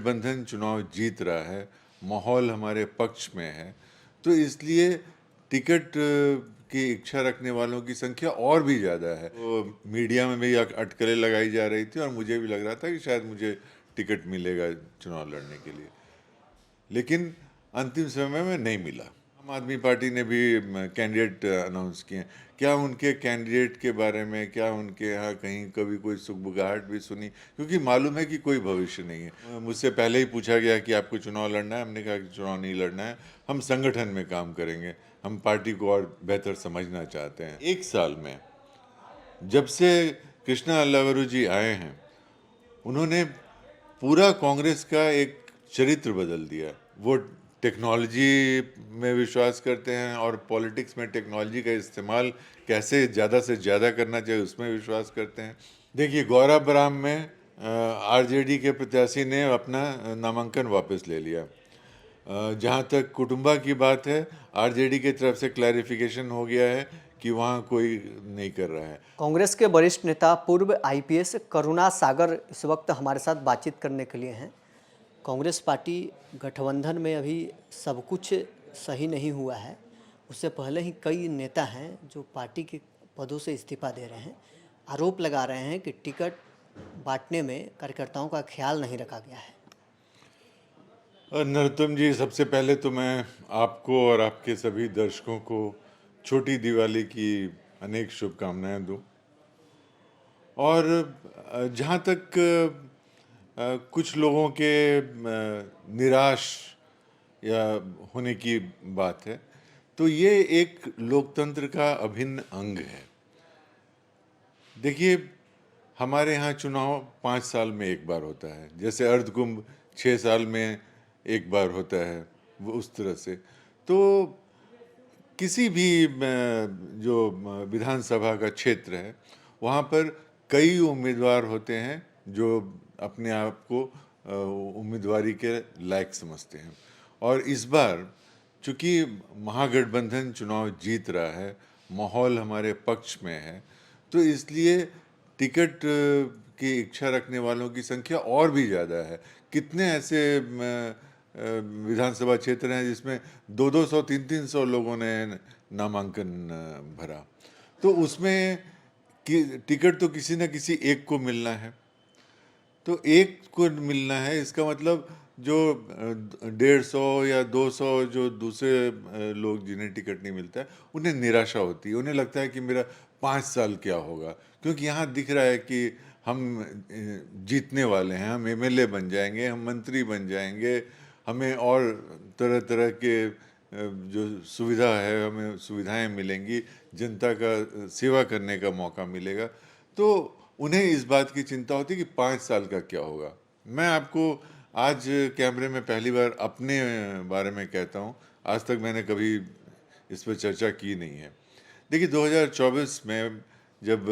गठबंधन चुनाव जीत रहा है, माहौल हमारे पक्ष में है, तो इसलिए टिकट की इच्छा रखने वालों की संख्या और भी ज़्यादा है। तो मीडिया में भी अटकलें लगाई जा रही थी और मुझे भी लग रहा था कि शायद मुझे टिकट मिलेगा चुनाव लड़ने के लिए, लेकिन अंतिम समय में नहीं मिला। आम आदमी पार्टी ने भी कैंडिडेट अनाउंस किए। क्या उनके कैंडिडेट के बारे में क्या उनके यहाँ कहीं कभी कोई सुगबुगाहट भी सुनी? क्योंकि मालूम है कि कोई भविष्य नहीं है। मुझसे पहले ही पूछा गया कि आपको चुनाव लड़ना है, हमने कहा कि चुनाव नहीं लड़ना है, हम संगठन में काम करेंगे, हम पार्टी को और बेहतर समझना चाहते हैं। एक साल में जब से कृष्णा अल्लावरू जी आए हैं, उन्होंने पूरा कांग्रेस का एक चरित्र बदल दिया। वो टेक्नोलॉजी में विश्वास करते हैं और पॉलिटिक्स में टेक्नोलॉजी का इस्तेमाल कैसे ज़्यादा से ज़्यादा करना चाहिए उसमें विश्वास करते हैं। देखिए, गौराबराम में आरजेडी के प्रत्याशी ने अपना नामांकन वापस ले लिया। जहाँ तक कुटुंबा की बात है, आरजेडी की तरफ से क्लैरिफिकेशन हो गया है कि वहाँ कोई नहीं कर रहा है। कांग्रेस के वरिष्ठ नेता पूर्व आईपीएस करुणा सागर इस वक्त हमारे साथ बातचीत करने के लिए हैं। कांग्रेस पार्टी गठबंधन में अभी सब कुछ सही नहीं हुआ है। उससे पहले ही कई नेता हैं जो पार्टी के पदों से इस्तीफा दे रहे हैं। आरोप लगा रहे हैं कि टिकट बांटने में कार्यकर्ताओं का ख्याल नहीं रखा गया है। नरोत्तम जी, सबसे पहले तो मैं आपको और आपके सभी दर्शकों को छोटी दिवाली की अनेक शुभकामनाएं दूं। और जहाँ तक कुछ लोगों के निराश या होने की बात है, तो ये एक लोकतंत्र का अभिन्न अंग है। देखिए, हमारे यहाँ चुनाव 5 साल में एक बार होता है, जैसे अर्धकुंभ 6 साल में एक बार होता है, वो उस तरह से। तो किसी भी जो विधानसभा का क्षेत्र है, वहाँ पर कई उम्मीदवार होते हैं जो अपने आप को उम्मीदवारी के लायक समझते हैं। और इस बार चूँकि महागठबंधन चुनाव जीत रहा है, माहौल हमारे पक्ष में है, तो इसलिए टिकट की इच्छा रखने वालों की संख्या और भी ज़्यादा है। कितने ऐसे विधानसभा क्षेत्र हैं जिसमें 200-200, 300-300 लोगों ने नामांकन भरा, तो उसमें टिकट तो किसी न किसी एक को मिलना है। तो एक को मिलना है, इसका मतलब जो 150 या 200 जो दूसरे लोग जिन्हें टिकट नहीं मिलता है, उन्हें निराशा होती है। उन्हें लगता है कि मेरा 5 साल क्या होगा, क्योंकि यहाँ दिख रहा है कि हम जीतने वाले हैं, हम एमएलए बन जाएंगे, हम मंत्री बन जाएंगे, हमें और तरह तरह के जो सुविधा है, हमें सुविधाएं मिलेंगी, जनता का सेवा करने का मौका मिलेगा। तो उन्हें इस बात की चिंता होती है कि 5 साल का क्या होगा। मैं आपको आज कैमरे में पहली बार अपने बारे में कहता हूँ, आज तक मैंने कभी इस पर चर्चा की नहीं है। देखिए, 2024 में जब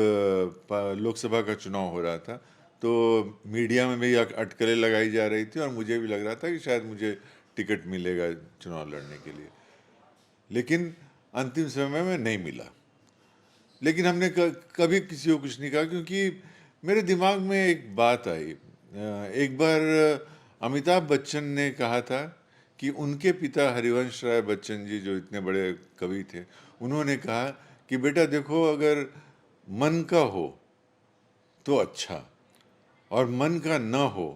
लोकसभा का चुनाव हो रहा था, तो मीडिया में भी अटकलें लगाई जा रही थी और मुझे भी लग रहा था कि शायद मुझे टिकट मिलेगा चुनाव लड़ने के लिए, लेकिन अंतिम समय में नहीं मिला। लेकिन हमने कभी किसी को कुछ नहीं कहा, क्योंकि मेरे दिमाग में एक बात आई। एक बार अमिताभ बच्चन ने कहा था कि उनके पिता हरिवंश राय बच्चन जी, जो इतने बड़े कवि थे, उन्होंने कहा कि बेटा देखो, अगर मन का हो तो अच्छा, और मन का न हो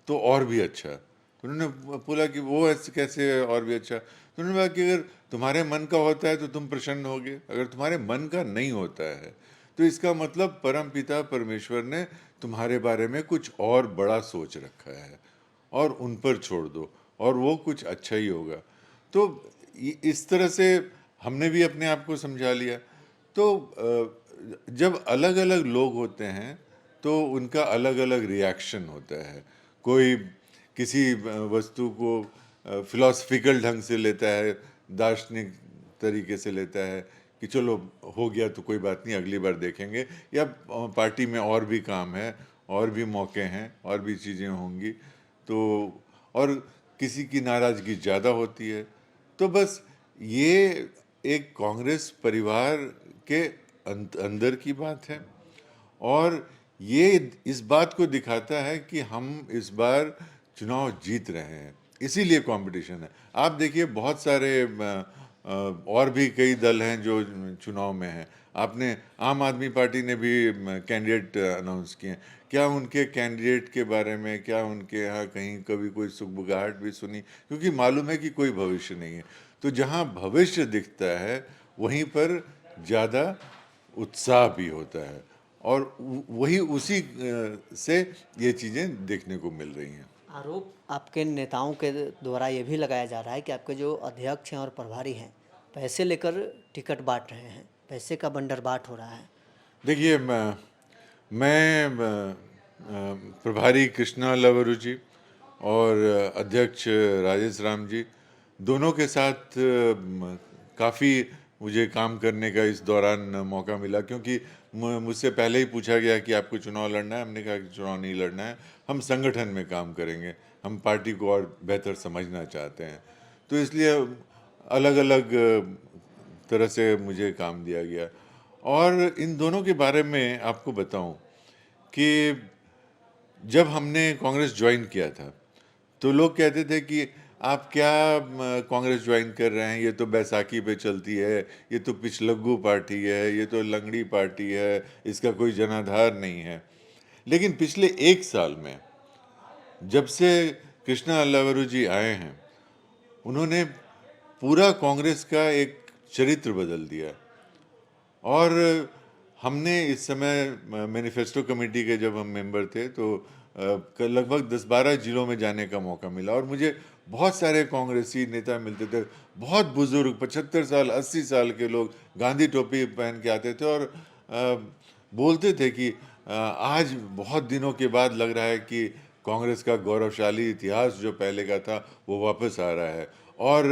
तो और भी अच्छा। तो उन्होंने बोला कि वो ऐसे कैसे और भी अच्छा? तो उन्होंने कहा कि अगर तुम्हारे मन का होता है तो तुम प्रसन्न होगे, अगर तुम्हारे मन का नहीं होता है तो इसका मतलब परमपिता परमेश्वर ने तुम्हारे बारे में कुछ और बड़ा सोच रखा है, और उन पर छोड़ दो, और वो कुछ अच्छा ही होगा। तो इस तरह से हमने भी अपने आप को समझा लिया। तो जब अलग अलग लोग होते हैं तो उनका अलग अलग रिएक्शन होता है। कोई किसी वस्तु को फिलॉसफिकल ढंग से लेता है, दार्शनिक तरीके से लेता है कि चलो हो गया तो कोई बात नहीं, अगली बार देखेंगे, या पार्टी में और भी काम है, और भी मौके हैं, और भी चीज़ें होंगी। तो और किसी की नाराज़गी ज़्यादा होती है। तो बस ये एक कांग्रेस परिवार के अंदर की बात है, और ये इस बात को दिखाता है कि हम इस बार चुनाव जीत रहे हैं, इसीलिए कंपटीशन है। आप देखिए बहुत सारे और भी कई दल हैं जो चुनाव में हैं। आपने आम आदमी पार्टी ने भी कैंडिडेट अनाउंस किए हैं। क्या उनके कैंडिडेट के बारे में, क्या उनके यहाँ कहीं कभी कोई सुगबुगाहट भी सुनी? क्योंकि मालूम है कि कोई भविष्य नहीं है। तो जहाँ भविष्य दिखता है वहीं पर ज़्यादा उत्साह भी होता है, और वही उसी से ये चीज़ें देखने को मिल रही हैं। आरोप आपके नेताओं के द्वारा ये भी लगाया जा रहा है कि आपके जो अध्यक्ष हैं और प्रभारी हैं पैसे लेकर टिकट बांट रहे हैं, पैसे का बंदरबाट हो रहा है। देखिए, मैं प्रभारी कृष्णा लवरू जी और अध्यक्ष राजेश राम जी दोनों के साथ काफ़ी मुझे काम करने का इस दौरान मौका मिला, क्योंकि मुझसे पहले ही पूछा गया कि आपको चुनाव लड़ना है। हमने कहा कि चुनाव नहीं लड़ना है, हम संगठन में काम करेंगे, हम पार्टी को और बेहतर समझना चाहते हैं। तो इसलिए अलग अलग तरह से मुझे काम दिया गया। और इन दोनों के बारे में आपको बताऊं कि जब हमने कांग्रेस ज्वाइन किया था तो लोग कहते थे कि आप क्या कांग्रेस ज्वाइन कर रहे हैं, ये तो बैसाखी पे चलती है, ये तो पिछलग्गू पार्टी है, ये तो लंगड़ी पार्टी है, इसका कोई जनाधार नहीं है। लेकिन पिछले एक साल में जब से कृष्णा अल्लावरू जी आए हैं, उन्होंने पूरा कांग्रेस का एक चरित्र बदल दिया। और हमने इस समय मैनिफेस्टो कमेटी के जब हम मेंबर थे तो लगभग 10-12 जिलों में जाने का मौका मिला, और मुझे बहुत सारे कांग्रेसी नेता मिलते थे, बहुत बुजुर्ग 75 साल 80 साल के लोग गांधी टोपी पहन के आते थे और बोलते थे कि आज बहुत दिनों के बाद लग रहा है कि कांग्रेस का गौरवशाली इतिहास जो पहले का था वो वापस आ रहा है। और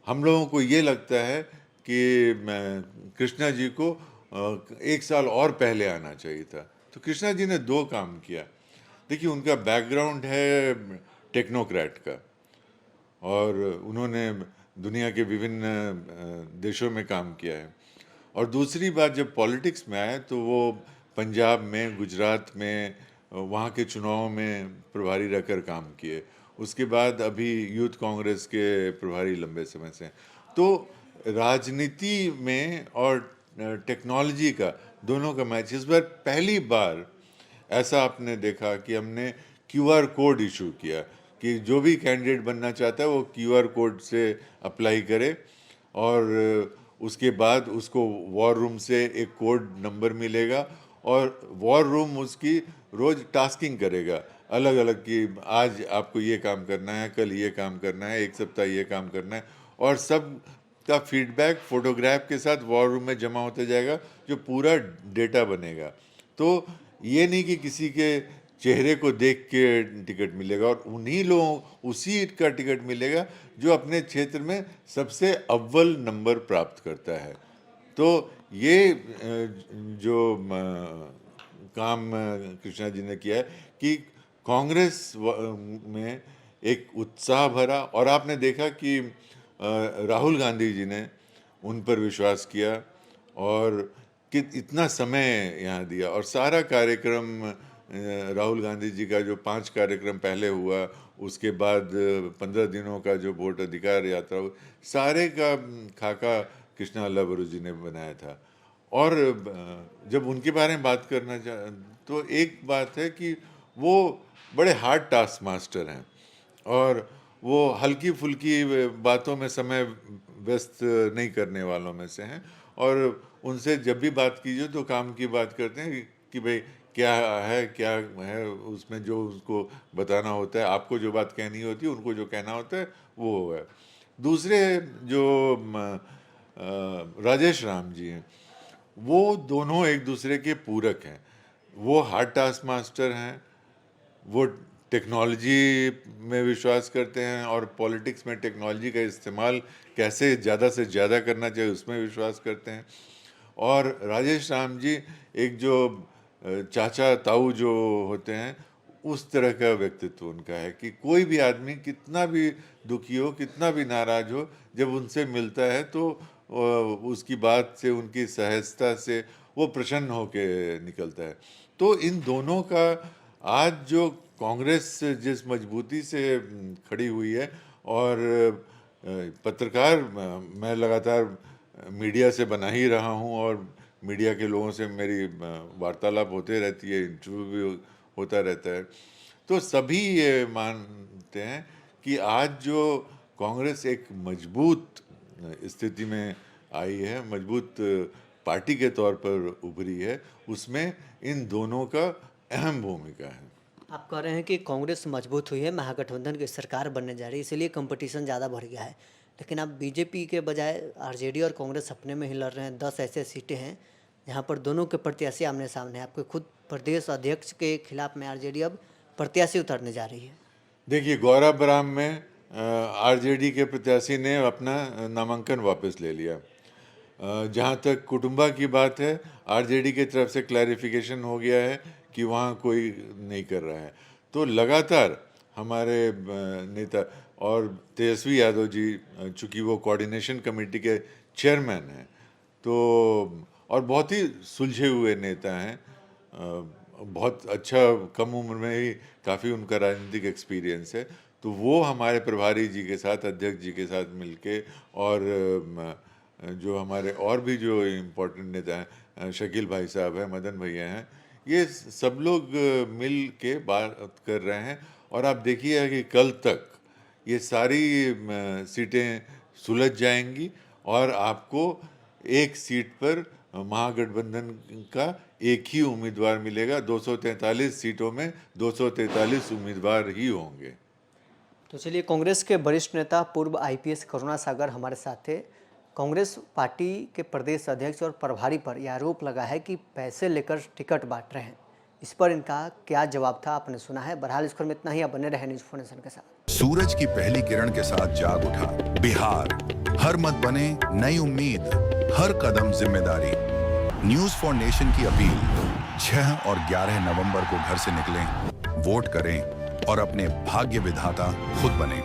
हम लोगों को ये लगता है कि कृष्णा जी को एक साल और पहले आना चाहिए था। तो कृष्णा जी ने दो काम किया। देखिए, उनका बैकग्राउंड है टेक्नोक्रेट का, और उन्होंने दुनिया के विभिन्न देशों में काम किया है। और दूसरी बात, जब पॉलिटिक्स में आए तो वो पंजाब में, गुजरात में, वहाँ के चुनाव में प्रभारी रहकर काम किए। उसके बाद अभी यूथ कांग्रेस के प्रभारी लंबे समय से। तो राजनीति में और टेक्नोलॉजी का दोनों का मैच। इस बार पहली बार ऐसा आपने देखा कि हमने क्यूआर कोड इशू किया कि जो भी कैंडिडेट बनना चाहता है वो क्यूआर कोड से अप्लाई करे, और उसके बाद उसको वॉर रूम से एक कोड नंबर मिलेगा, और वॉर रूम उसकी रोज़ टास्किंग करेगा अलग अलग कि आज आपको ये काम करना है, कल ये काम करना है, एक सप्ताह ये काम करना है, और सब का फीडबैक फोटोग्राफ के साथ वॉर रूम में जमा होते जाएगा, जो पूरा डेटा बनेगा। तो ये नहीं कि किसी के चेहरे को देख के टिकट मिलेगा, और उन्हीं लोगों उसी का टिकट मिलेगा जो अपने क्षेत्र में सबसे अव्वल नंबर प्राप्त करता है। तो ये जो काम कृष्णा जी ने किया है कि कांग्रेस में एक उत्साह भरा, और आपने देखा कि राहुल गांधी जी ने उन पर विश्वास किया और कि इतना समय यहाँ दिया, और सारा कार्यक्रम राहुल गांधी जी का जो 5 कार्यक्रम पहले हुआ, उसके बाद 15 दिनों का जो वोट अधिकार यात्रा हुई, सारे का खाका कृष्णा लवरू जी ने बनाया था। और जब उनके बारे में बात करना तो एक बात है कि वो बड़े हार्ड टास्क मास्टर हैं, और वो हल्की फुल्की बातों में समय व्यस्त नहीं करने वालों में से हैं। और उनसे जब भी बात कीजिए तो काम की बात करते हैं कि भाई क्या है उसमें जो उसको बताना होता है, आपको जो बात कहनी होती है, उनको जो कहना होता है वो है। दूसरे जो राजेश राम जी हैं, वो दोनों एक दूसरे के पूरक हैं। वो हार्ड टास्क मास्टर हैं, वो टेक्नोलॉजी में विश्वास करते हैं, और पॉलिटिक्स में टेक्नोलॉजी का इस्तेमाल कैसे ज़्यादा से ज़्यादा करना चाहिए उसमें विश्वास करते हैं। और राजेश राम जी एक जो चाचा ताऊ जो होते हैं, उस तरह का व्यक्तित्व उनका है कि कोई भी आदमी कितना भी दुखी हो, कितना भी नाराज हो, जब उनसे मिलता है तो उसकी बात से, उनकी सहजता से वो प्रसन्न होकर निकलता है। तो इन दोनों का आज जो कांग्रेस जिस मजबूती से खड़ी हुई है और पत्रकार मैं लगातार मीडिया से बना ही रहा हूं और मीडिया के लोगों से मेरी वार्तालाप होते रहती है, इंटरव्यू भी होता रहता है, तो सभी ये मानते हैं कि आज जो कांग्रेस एक मजबूत स्थिति में आई है, मजबूत पार्टी के तौर पर उभरी है, उसमें इन दोनों का अहम भूमिका है। आप कह रहे हैं कि कांग्रेस मजबूत हुई है, महागठबंधन की सरकार बनने जा रही है, इसलिए कंपटीशन ज़्यादा बढ़ गया है। लेकिन अब बीजेपी के बजाय आरजेडी और कांग्रेस अपने में ही लड़ रहे हैं। 10 ऐसे सीटें हैं जहां पर दोनों के प्रत्याशी आमने सामने हैं। आपके खुद प्रदेश अध्यक्ष के खिलाफ में आरजेडी अब प्रत्याशी उतारने जा रही है। देखिए, गौराबराम में आरजेडी के प्रत्याशी ने अपना नामांकन वापस ले लिया। जहाँ तक कुटुंबा की बात है, आरजेडी की तरफ से क्लैरिफिकेशन हो गया है कि वहाँ कोई नहीं कर रहा है। तो लगातार हमारे नेता और तेजस्वी यादव जी, चूँकि वो कोऑर्डिनेशन कमेटी के चेयरमैन हैं, तो और बहुत ही सुलझे हुए नेता हैं, बहुत अच्छा, कम उम्र में ही काफ़ी उनका राजनीतिक एक्सपीरियंस है, तो वो हमारे प्रभारी जी के साथ, अध्यक्ष जी के साथ मिलके और जो हमारे और भी जो इम्पोर्टेंट नेता हैं, शकील भाई साहब हैं, मदन भैया हैं, ये सब लोग मिल के बात कर रहे हैं। और आप देखिए कि कल तक ये सारी सीटें सुलझ जाएंगी और आपको एक सीट पर महागठबंधन का एक ही उम्मीदवार मिलेगा। 243 सीटों में 243 उम्मीदवार ही होंगे। तो चलिए, कांग्रेस के वरिष्ठ नेता पूर्व आईपीएस करुणा सागर हमारे साथ थे। कांग्रेस पार्टी के प्रदेश अध्यक्ष और प्रभारी पर यह आरोप लगा है कि पैसे लेकर टिकट बांट रहे हैं। इस पर इनका क्या जवाब था, आपने सुना है। बहरहाल इस खबर में इतना ही। आप बने रहे न्यूज़ 4 नेशन के साथ। सूरज की पहली किरण के साथ जाग उठा बिहार, हर मत बने नई उम्मीद, हर कदम जिम्मेदारी। न्यूज़ 4 नेशन की अपील, 6 और 11 नवंबर को घर से निकलें, वोट करें और अपने भाग्य विधाता खुद बने।